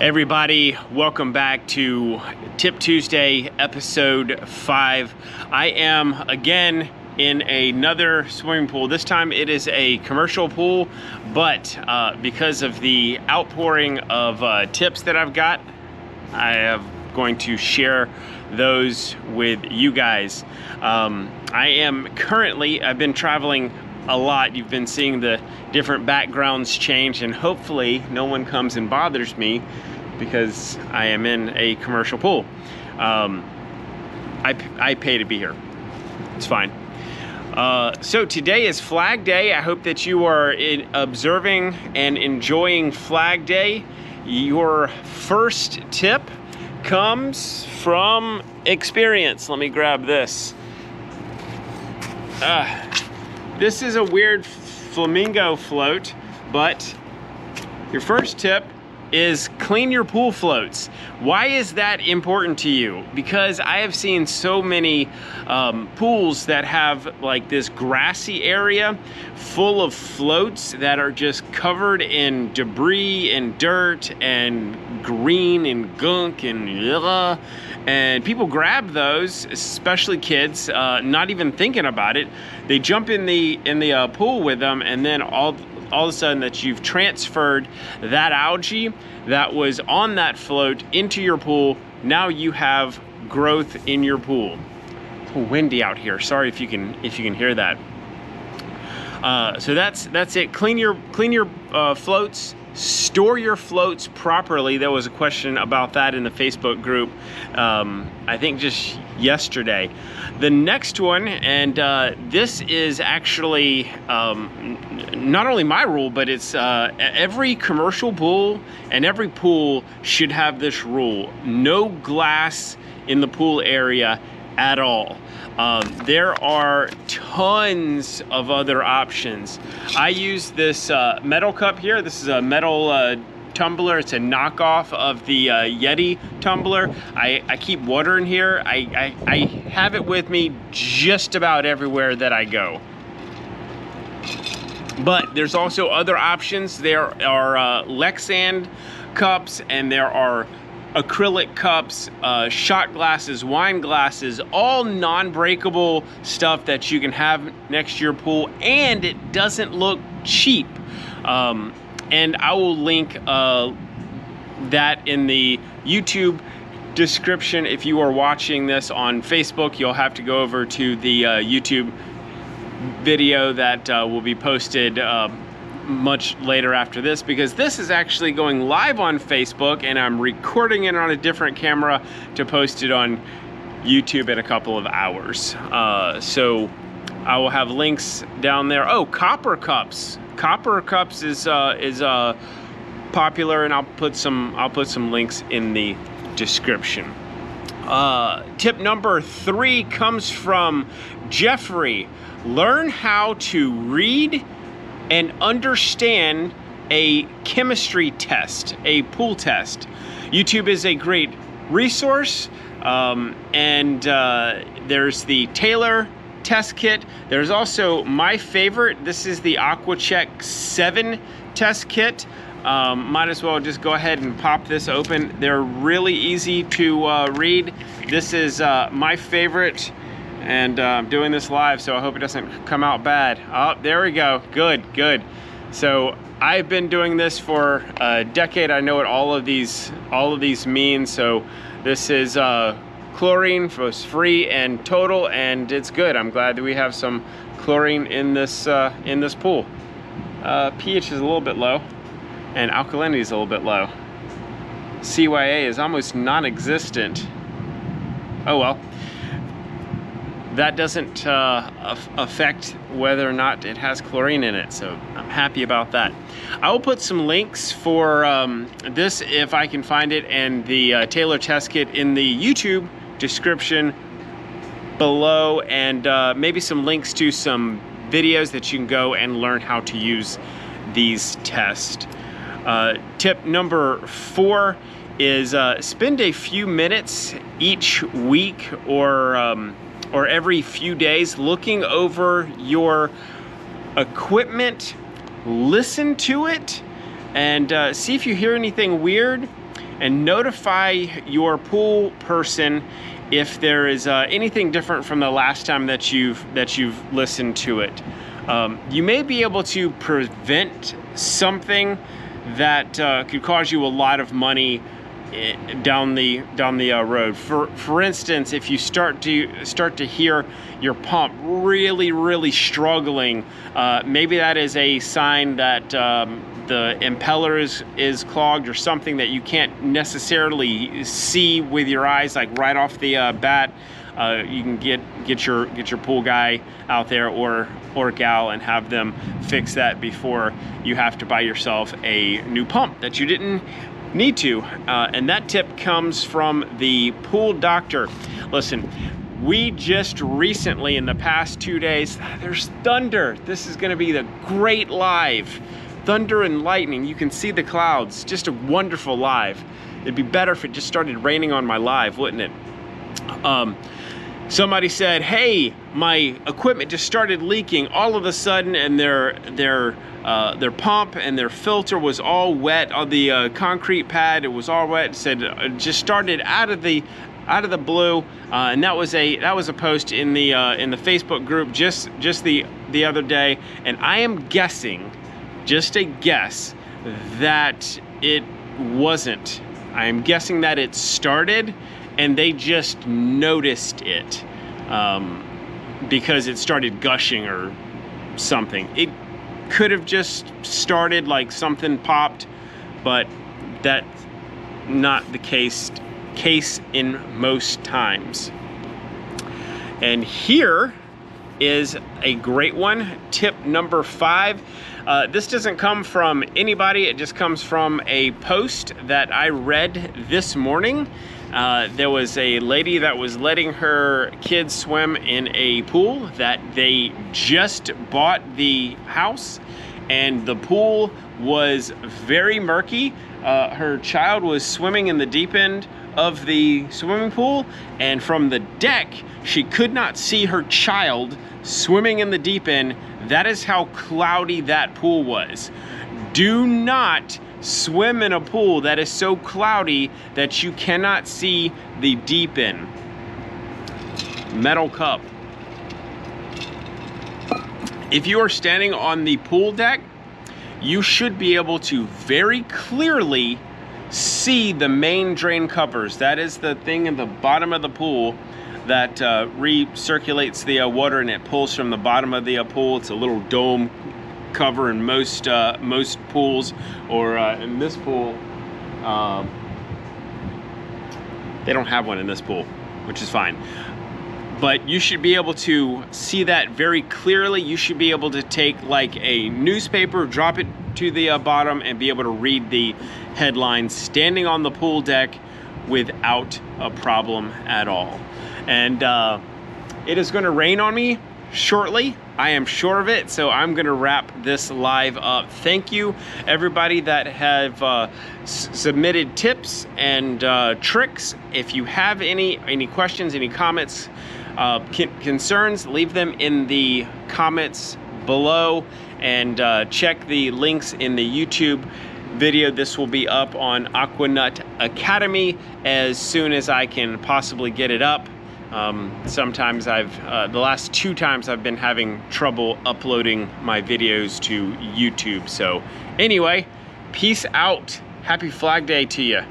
Everybody, welcome back to Tip Tuesday, episode 5. I am again in another swimming pool. This time it is a commercial pool, but because of the outpouring of tips that I've got, I am going to share those with you guys. I've been traveling a lot. You've been seeing the different backgrounds change, and hopefully no one comes and bothers me because I am in a commercial pool. I pay to be here. It's fine. So today is Flag Day. I hope that you are observing and enjoying Flag Day. Your first tip comes from experience. Let me grab this. This is a weird flamingo float, but your first tip is clean your pool floats. Why is that important to you? Because I have seen so many pools that have like this grassy area full of floats that are just covered in debris and dirt and green and gunk and people grab those, especially kids, not even thinking about it. They jump in the pool with them, and then all of a sudden that you've transferred that algae that was on that float into your pool. Now you have growth in your pool. It's windy out here. Sorry if you can hear that. So that's it. Clean your floats. Store your floats properly. There was a question about that in the Facebook group, I think just yesterday. The next one, and this is actually not only my rule, but it's every commercial pool and every pool should have this rule: no glass in the pool area at all. There are tons of other options. I use this metal cup here. This is a metal tumbler. It's a knockoff of the Yeti tumbler. I keep water in here. I have it with me just about everywhere that I go. But there's also other options. There are Lexan cups, and there are acrylic cups, shot glasses, wine glasses, all non-breakable stuff that you can have next to your pool, and it doesn't look cheap. And I will link that in the YouTube description. If you are watching this on Facebook, you'll have to go over to the YouTube video that will be posted much later after this, because this is actually going live on Facebook and I'm recording it on a different camera to post it on YouTube in a couple of hours. So I will have links down there. Oh, copper cups. Copper cups is popular, and I'll put some links in the description. Tip number 3 comes from Jeffrey. Learn how to read and understand a chemistry test, a pool test. YouTube is a great resource, and there's the Taylor test kit. There's also my favorite. This is the AquaCheck 7 test kit. Might as well just go ahead and pop this open. They're really easy to read. This is my favorite. And I'm doing this live, so I hope it doesn't come out bad. Oh, there we go. Good. So I've been doing this for a decade. I know what all of these mean. So this is chlorine, free and total, and it's good. I'm glad that we have some chlorine in this pool. pH is a little bit low, and alkalinity is a little bit low. CYA is almost non-existent. Oh well. That doesn't affect whether or not it has chlorine in it, so I'm happy about that. I will put some links for this, if I can find it, and the Taylor test kit in the YouTube description below, and maybe some links to some videos that you can go and learn how to use these tests. Tip number 4 is spend a few minutes each week or every few days looking over your equipment. Listen to it and see if you hear anything weird, and notify your pool person if there is anything different from the last time that you've listened to it. You may be able to prevent something that could cause you a lot of money down the road. For instance, if you start to hear your pump really struggling, maybe that is a sign that the impeller is clogged, or something that you can't necessarily see with your eyes, like right off the bat. You can get your pool guy out there or gal and have them fix that before you have to buy yourself a new pump that you didn't need to. And that tip comes from the pool doctor. Listen, we just recently, in the past 2 days, there's thunder. This is going to be the great live. Thunder and lightning. You can see the clouds. Just a wonderful live. It'd be better if it just started raining on my live, wouldn't it? Somebody said, hey, my equipment just started leaking all of a sudden, and their pump and their filter was all wet on the concrete pad. It was all wet. It said it just started out of the blue, and that was a post in the Facebook group just the other day. And I am guessing, just a guess, that it wasn't. I am guessing that it started and they just noticed it because it started gushing or something. It could have just started, like something popped, but that's not the case in most times. And here is a great one, tip number 5. This doesn't come from anybody, it just comes from a post that I read this morning. There was a lady that was letting her kids swim in a pool that they just bought the house, and the pool was very murky. Her child was swimming in the deep end of the swimming pool, and from the deck she could not see her child swimming in the deep end. That is how cloudy that pool was. Do not swim in a pool that is so cloudy that you cannot see the deep end. Metal cup. If you are standing on the pool deck, you should be able to very clearly see the main drain covers. That is the thing in the bottom of the pool that recirculates the water, and it pulls from the bottom of the pool. It's a little dome cover in most pools, or in this pool, they don't have one in this pool, which is fine. But you should be able to see that very clearly. You should be able to take like a newspaper, drop it to the bottom, and be able to read the headlines standing on the pool deck without a problem at all. And it is going to rain on me shortly. I am sure of it, so I'm going to wrap this live up. Thank you everybody that have submitted tips and tricks. If you have any questions, any comments, concerns, leave them in the comments below, and check the links in the YouTube video. This will be up on Aquanut Academy as soon as I can possibly get it up. Sometimes the last 2 times I've been having trouble uploading my videos to YouTube. So anyway, peace out. Happy Flag Day to you.